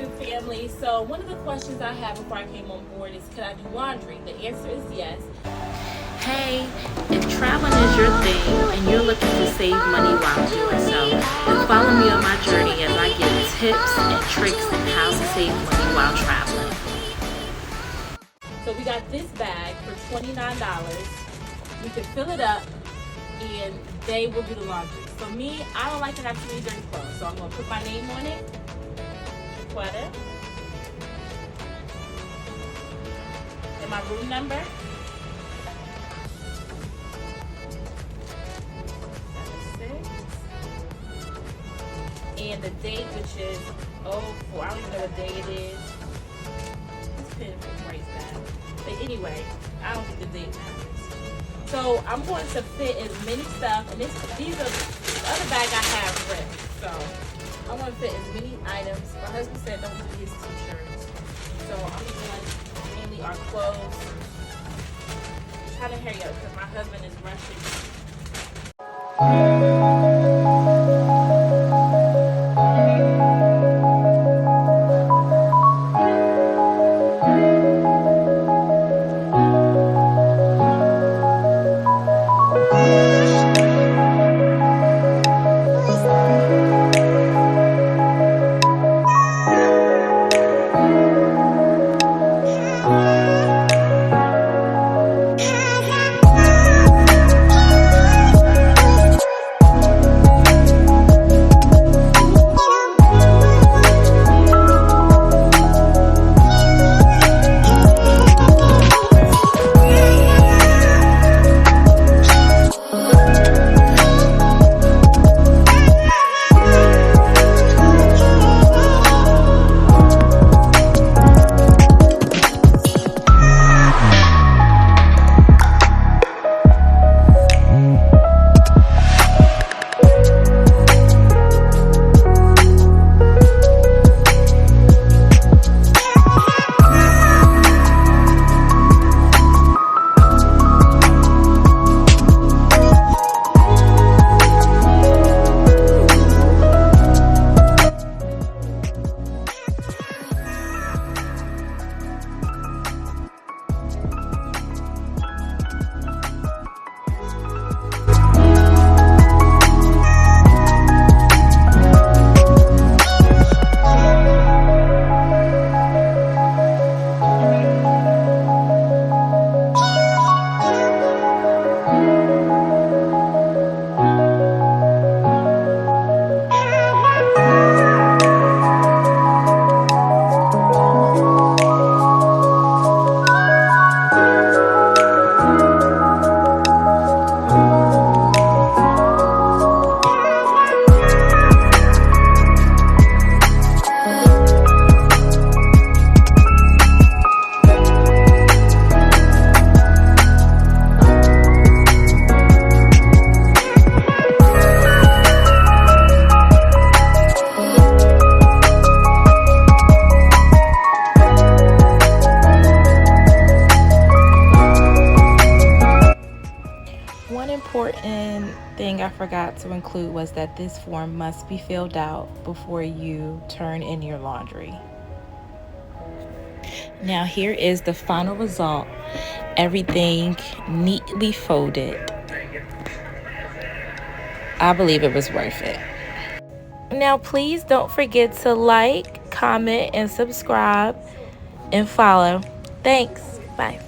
good family. So one of the questions I had before I came on board is, can I do laundry? The answer is yes. Hey, if traveling is your thing and you're looking to save money while doing so, then follow me on my journey as I give tips and tricks on how to save money while traveling. So we got this bag for $29. We can fill it up and they will do the laundry. For me, I don't like to have too many dirty clothes, so I'm going to put my name on it. Quetta. And my room number. And the date, which is 04. I don't even know what day it is. This pen breaks down. But anyway, I don't think the date matters. So I'm going to fit as many stuff, and these are the other bag I have ripped. So I want to fit as many items. My husband said don't use his t-shirts. So I'm doing mainly our clothes. I'm trying to hurry up because my husband is rushing. One important thing I forgot to include was that this form must be filled out before you turn in your laundry. Now here is the final result. Everything neatly folded. I believe it was worth it. Now please don't forget to like, comment, and subscribe and follow. Thanks. Bye.